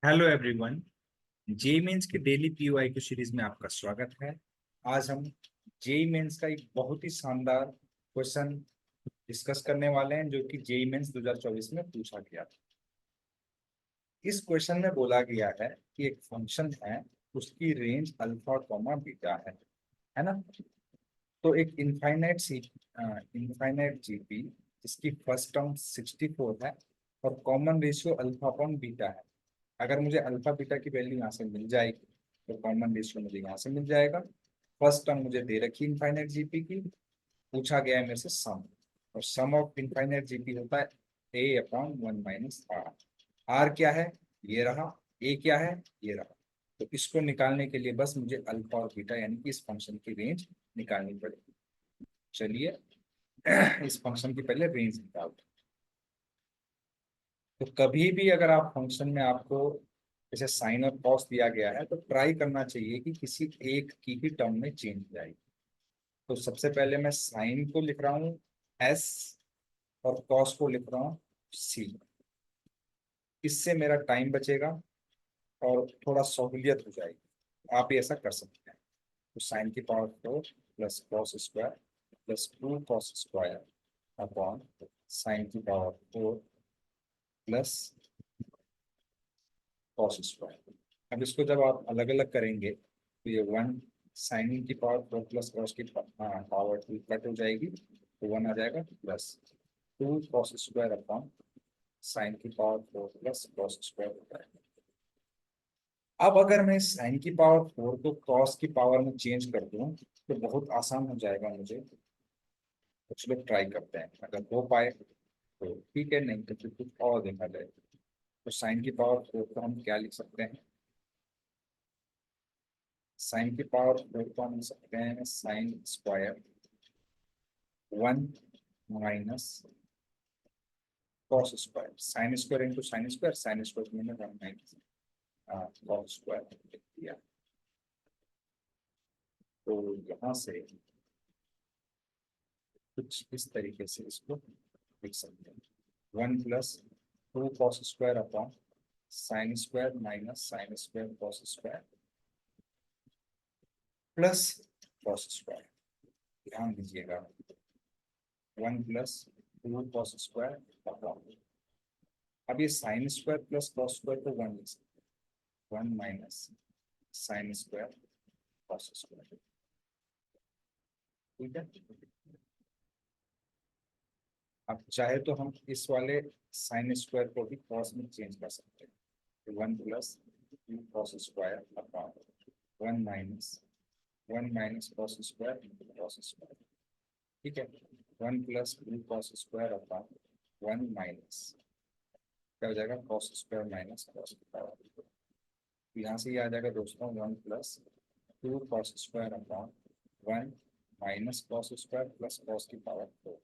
Hello everyone. JEE mains के daily पीओआईक्यू series में आपका स्वागत है। आज हम जेई मेंस का एक बहुत ही शानदार क्वेश्चन डिस्कस करने वाले हैं जो कि जेई मेंस 2024 में पूछा गया था। इस क्वेश्चन में बोला गया है कि एक फंक्शन है, उसकी रेंज अल्फा कॉमा बीटा है ना। तो एक इनफाइनाइट जीपी जिसकी फर्स्ट टर्म 64 है और common ratio alpha upon beta है। अगर मुझे अल्फा बीटा की वैल्यू यहाँ से मिल जाएगी तो कॉमन रेशियो मुझे यहाँ से मिल जाएगा। फर्स्ट टर्म मुझे दे रखी इनफाइनाइट जीपी की, पूछा गया है मेरे से सम, और सम ऑफ इनफाइनाइट जीपी होता है ए अपॉन 1 - आर। आर क्या है, ये रहा। ए क्या है, ये रहा। तो इसको निकालने के लिए बस मुझे अल्फा और बीटा यानी कि इस फंक्शन की रेंज निकालनी पड़ेगी। चलिए इस फंक्शन की पहले रेंज निकालते हैं। तो कभी भी अगर आप फंक्शन में आपको जैसे साइन और कॉस दिया गया है तो ट्राई करना चाहिए कि किसी एक की ही टर्म में चेंज हो जाए। तो सबसे पहले मैं साइन को लिख रहा हूँ एस और कॉस को लिख रहा हूँ सी। इससे मेरा टाइम बचेगा और थोड़ा सहूलियत हो जाएगी। आप भी ऐसा कर सकते हैं। तो साइन की power 4 plus cos square plus 2 cos square upon sine की पावर 4 प्लस कॉस स्क्वायर। अब इसको जब आप अलग अलग करेंगे तो ये 1 साइन की पावर 4 प्लस कॉस की पावर 2 कट हो जाएगी, तो 1 आ जाएगा plus 2 cos square upon sine की पावर 4 प्लस कॉस स्क्वायर होता है। अब अगर मैं साइन की पावर 4 को कॉस की पावर में चेंज कर दूं तो बहुत आसान हो जाएगा मुझे। कुछ लोग ट्राई करते हैं, अगर हो पाए तो ठीक है, नहीं तो फिर कुछ और देखा जाए। तो साइन की पावर 4 को हम क्या लिख सकते हैं, साइन की पावर 4 को हम लिख सकते हैं sine square 1 minus cos square. Sine square into sine square मैंने 1 माइनस कॉस स्क्वायर लिख दिया। तो यहाँ से कुछ इस तरीके से इसको लिख सकते हैं, 1 + 2 cos square upon sine square minus sine square cos square plus cos square. ध्यान दीजिएगा, 1 + 2 कॉस स्क्वायर अपॉन, अब ये sine square plus cos square को 1 लिख सकते हैं, 1 minus sine square cos square. ठीक है। अब चाहे तो हम इस वाले साइन स्क्वायर को भी कॉस में चेंज कर सकते हैं, तो 1 + 2 cos square upon 1 minus cos square cos square. ठीक है। 1 + 2 कॉस स्क्वायर अपॉन 1 माइनस क्या हो जाएगा, कॉस स्क्वायर माइनस कॉस की पावर। यहाँ से ये आ जाएगा दोस्तों 1 + 2 cos square upon 1 minus cos square plus cos की पावर 4।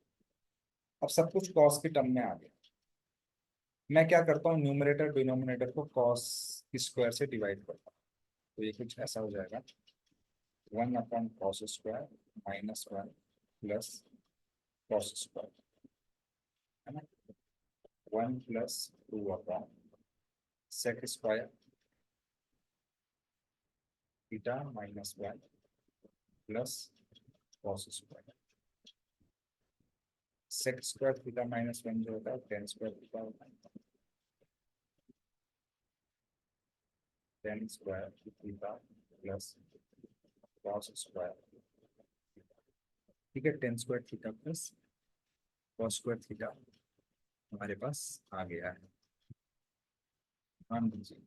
अब सब कुछ कॉस के टर्म में आ गया। मैं क्या करता हूँ, न्यूमरेटर डिनोमिनेटर को कॉस स्क्वायर से डिवाइड करता हूँ। तो ये कुछ ऐसा हो जाएगा, 1/कॉस square minus 1 plus cos square, है ना। 1 + 2 sec square theta minus 1 plus cos square. Sec square theta minus 1 जो होता है टेन स्क्वायर थीटा होता है, tan square theta plus cos square. ठीक है, tan square theta plus cos square theta हमारे पास आ गया है। मान लीजिए,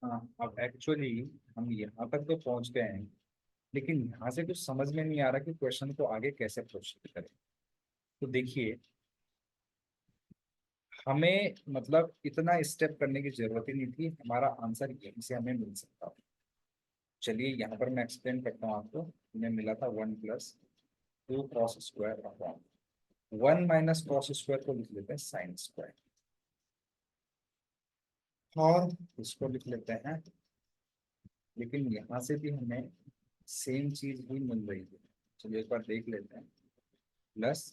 हाँ अब एक्चुअली हम यहाँ तक तो पहुंच गए हैं, लेकिन यहाँ से कुछ समझ में नहीं आ रहा कि क्वेश्चन को आगे कैसे प्रोसीड करें। तो देखिए, हमें मतलब इतना स्टेप करने की जरूरत ही नहीं थी, हमारा आंसर यहीं से हमें मिल सकता था। चलिए यहाँ पर मैं एक्सप्लेन करता हूँ आपको। हमें मिला था 1 + 2 cos square upon 1 minus cos square को लिख लेते हैं साइन स्क्वायर, और इसको लिख लेते हैं, लेकिन यहाँ से भी हमें सेम चीज ही मिल रही है। चलिए एक बार देख लेते हैं, प्लस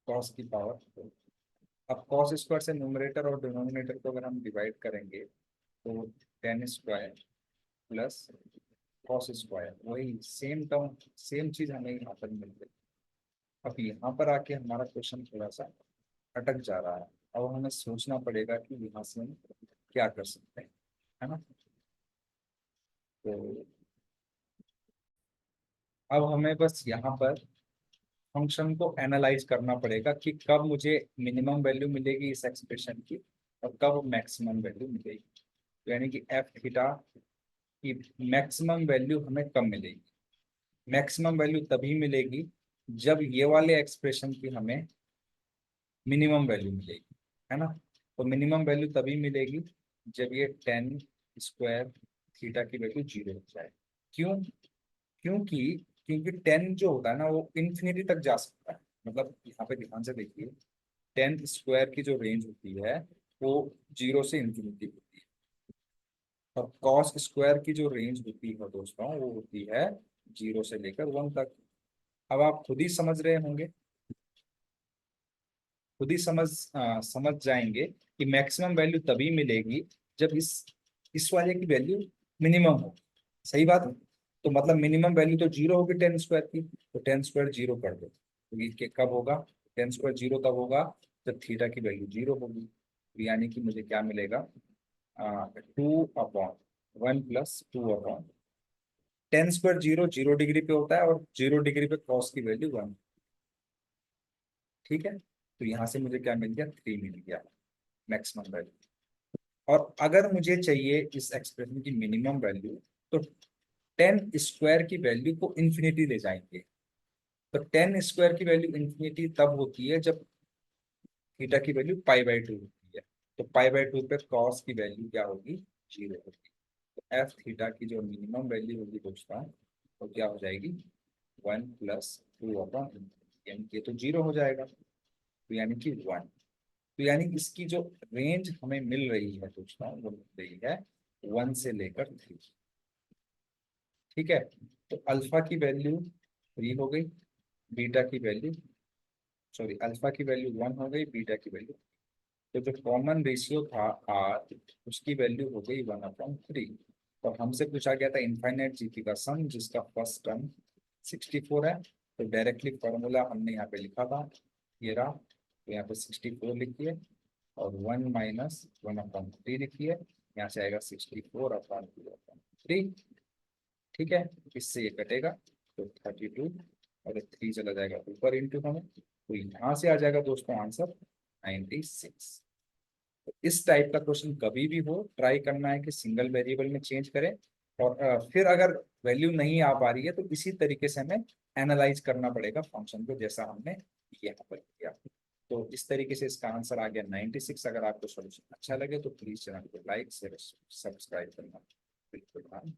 कॉस की पावर 4। अब कॉस स्क्वायर से न्यूमरेटर और डिनोमिनेटर को अगर हम डिवाइड करेंगे तो 10 स्क्वायर प्लस कॉस स्क्वायर, वही सेम टर्म सेम चीज हमें यहाँ पर मिल गई। अब यहाँ पर आके हमारा क्वेश्चन थोड़ा सा अटक जा रहा है। अब हमें सोचना पड़ेगा कि यहाँ से हम क्या कर सकते हैं, है ना। तो अब हमें बस यहाँ पर फंक्शन को एनालाइज करना पड़ेगा कि कब मुझे मिनिमम वैल्यू मिलेगी इस एक्सप्रेशन की और कब मैक्सिमम वैल्यू मिलेगी। तो यानी कि एफ थीटा की मैक्सिमम वैल्यू हमें कब मिलेगी। मैक्सिमम वैल्यू तभी मिलेगी जब ये वाले एक्सप्रेशन की हमें मिनिमम वैल्यू मिलेगी, है ना। तो मिनिमम वैल्यू तभी मिलेगी जब ये 10 स्क्वायर थीटा की वैल्यू 0 हो जाए। क्यों? क्योंकि क्योंकि 10 जो होता है ना वो इन्फिनिटी तक जा सकता है। मतलब यहाँ पे ध्यान से देखिए, 10 स्क्वायर की जो रेंज होती है वो 0 से इन्फिनिटी होती है, और कॉस स्क्वायर की जो रेंज होती है दोस्तों वो होती है 0 से लेकर 1 तक। अब आप खुद ही समझ रहे होंगे, खुद ही समझ जाएंगे कि मैक्सिमम वैल्यू तभी मिलेगी जब इस वाले की वैल्यू मिनिमम हो। सही बात है। तो मतलब मिनिमम वैल्यू तो 0 होगी 10 स्क्वायर की, तो 10 स्क्वायर 0 कर दो तो ये कब होगा, 10 स्क्वायर 0 तब होगा जब थीटा की वैल्यू 0 होगी। तो यानी कि मुझे क्या मिलेगा, 2/1 प्लस 2/, 10 स्क्वायर 0 डिग्री पे होता है और 0 डिग्री पे कॉस की वैल्यू 1। ठीक है, तो यहाँ से मुझे क्या मिल गया, 3 मिल गया मैक्सिमम वैल्यू। और अगर मुझे चाहिए इस एक्सप्रेशन की मिनिमम वैल्यू, तो 10 स्क्वायर की वैल्यू को इन्फिनिटी ले जाएंगे। तो 10 स्क्वायर की वैल्यू इन्फिनिटी तब होती है जब थीटा की वैल्यू पाई/2 होती है। तो पाई/2 पे कॉस की वैल्यू क्या होगी, 0 होगी। तो एफ थीटा की जो मिनिमम वैल्यू होगी दोस्तों वो क्या हो जाएगी, 1+2/, यानी कि ये तो 0 हो जाएगा, तो यानी कि 1। तो यानी इसकी जो रेंज हमें मिल रही है दोस्तों वो मिल रही है 1 से लेकर 3। ठीक है, तो अल्फा की वैल्यू 3 हो गई, बीटा की वैल्यू, सॉरी अल्फा की वैल्यू 1 हो गई, बीटा की वैल्यू, तो जो कॉमन रेशियो था आर उसकी वैल्यू हो गई 1/3। और हमसे पूछा गया था इनफाइनाइट जीपी का सम जिसका फर्स्ट टर्म 64 है। तो डायरेक्टली फॉर्मूला हमने यहाँ पे लिखा था, ये रहा। तो यहाँ पे 64 लिखिए और 1 - 1/3 लिखिए। यहाँ से आएगा 64/2/3। ठीक है, इससे ये कटेगा तो 32 और 3 चला जाएगा ऊपर इंटू हमें, तो यहाँ से आ जाएगा दोस्तों आंसर 96। तो इस टाइप का क्वेश्चन कभी भी हो ट्राई करना है कि सिंगल वेरिएबल में चेंज करें, और फिर अगर वैल्यू नहीं आ पा रही है तो इसी तरीके से हमें एनालाइज करना पड़ेगा फंक्शन को, जैसा हमने यहाँ पर किया। तो इस तरीके से इसका आंसर आ गया 96। अगर आपको सॉल्यूशन अच्छा लगे तो प्लीज चैनल को लाइक शेयर सब्सक्राइब करना बिल्कुल ध्यान